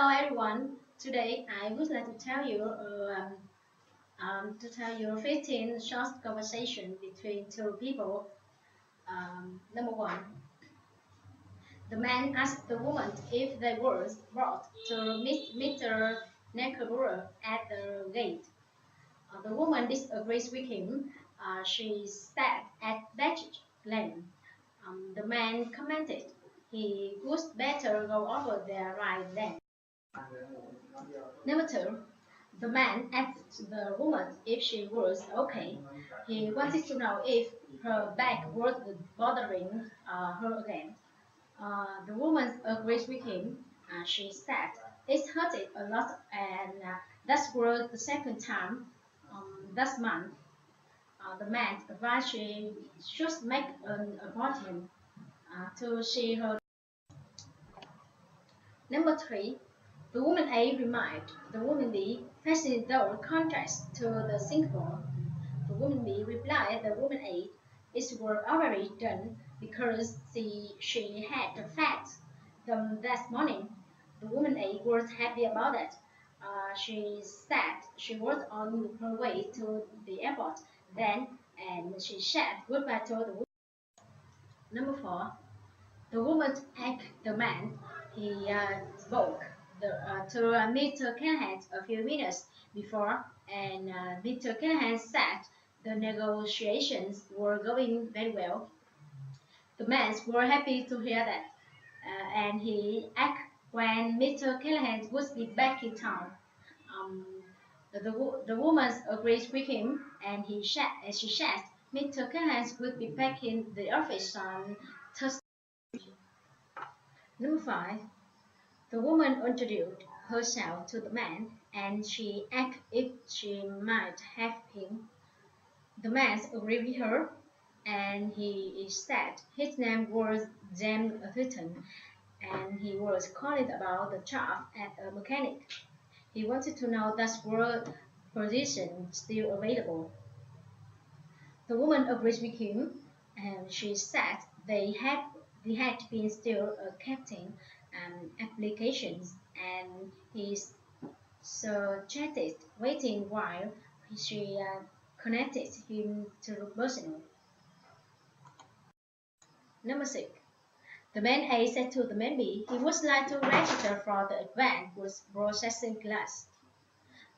Hello everyone. Today I would like to tell you 15 short conversation between two people. Number one, the man asked the woman if they were brought to meet Mr. Nakamura at the gate. The woman disagrees with him. She sat at baggage lane. The man commented he would better go over there right then. Number two, the man asked the woman if she was okay. He wanted to know if her back was bothering her again. The woman agreed with him. She said it hurted a lot, and that was the second time that month. The man advised she should make an appointment to see her. Number three, the woman A reminded the woman B facing the contrast to the Singapore. The woman B replied the woman A is were already done because she had the facts them that morning. The woman A was happy about it. She said she was on her way to the airport then and she said goodbye to the woman. Number four, the woman asked the man he spoke to Mr. Callahan a few minutes before, and Mr. Callahan said the negotiations were going very well. The men were happy to hear that, and he asked when Mr. Callahan would be back in town. Um, the woman agreed with him, and she said Mr. Callahan would be back in the office on Thursday. Number five, the woman introduced herself to the man and she asked if she might have him. The man agreed with her and he said his name was James Atherton and he was calling about the job at a mechanic. He wanted to know that were position still available. The woman agreed with him and she said they had been still accepting applications and he suggested waiting while she connected him to the personnel. Number six. The man A said to the man B he would like to register for the advanced processing class.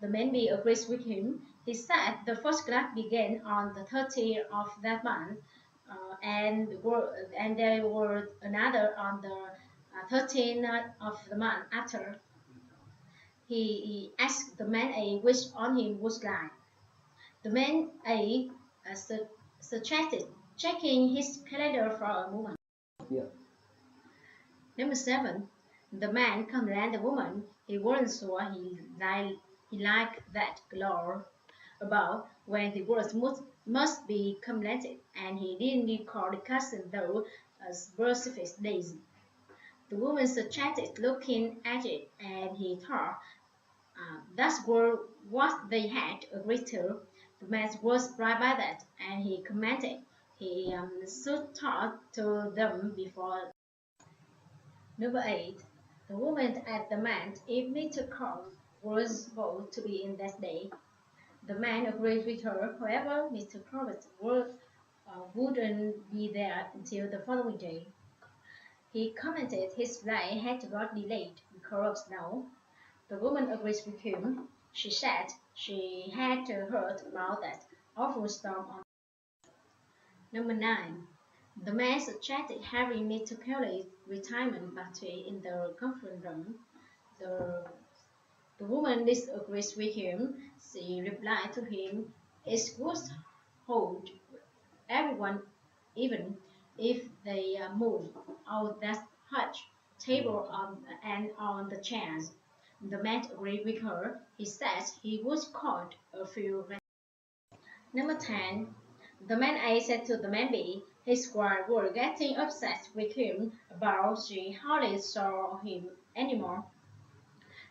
The man B agrees with him. He said the first class began on the 30th of that month, and there were another on the 13th of the month after. He asked the man A which on him was like. The man A suggested checking his calendar for a moment. Yeah. Number seven, the man complimented the woman. He wasn't sure he liked that glow about when the words must be complimented, and he didn't recall the custom though as specific days. The woman suggested looking at it, and he thought that's what they had agreed to. The man was surprised by that, and he commented he should talk to them before. Number eight, the woman asked the man if Mr. Crow was supposed to be in that day. The man agreed with her. However, Mr. Crow's wouldn't be there until the following day. He commented his flight had got delayed because of snow. The woman agreed with him. She said she had heard about that awful storm on. Number nine. The man suggested having Mr. Kelly's retirement party in the conference room. The, the woman disagreed with him. She replied to him, it would hold everyone even if they move out that huge table and on the chairs. The man agreed with her. He said he would call a few. Number 10. The man A said to the man B, his wife was getting upset with him about she hardly saw him anymore.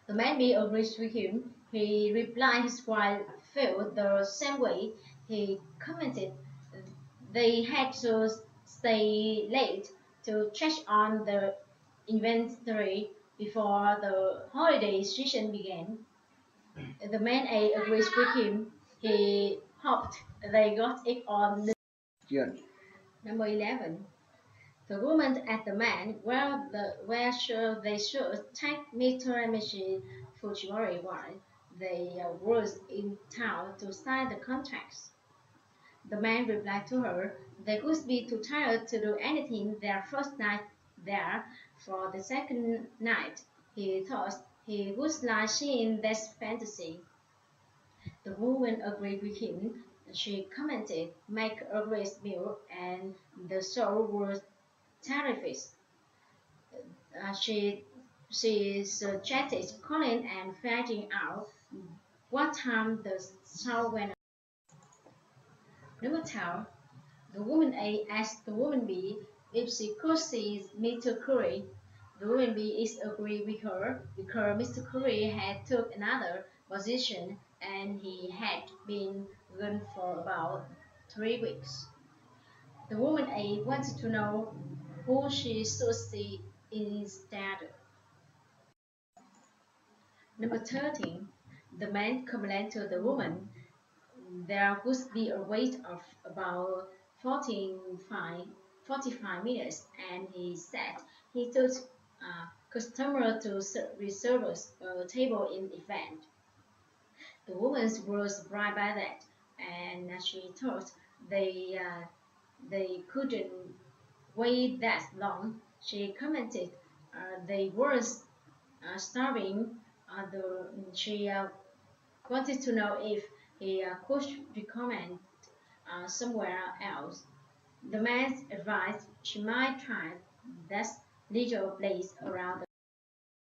The man B agreed with him. He replied his wife felt the same way. He commented they had to stay late to check on the inventory Before the holiday season began, the man A agrees with him. He hoped they got it on the Chưa. number 11. The woman and the man were sure they should take Mr. and Mrs. Fujimori while they were in town to sign the contracts. The man replied to her they would be too tired to do anything their first night there. For the second night, he thought he would like seeing this fantasy. The woman agreed with him. She commented, make a great meal, and the show was terrific. She suggested calling and finding out what time the show went on. Number 12. The woman A asked the woman B if she could see Mr. Curry. The woman B is agreed with her because Mr. Curry had took another position and he had been gone for about 3 weeks. The woman A wanted to know who she should see instead. Number 13. The man complained to the woman there would be a wait of about 45 minutes, and he said he took customer to reserve a table in the event. The woman was surprised by that, and she thought they couldn't wait that long. She commented they were starving. She wanted to know if he could recommend somewhere else. The man advised she might try that little place around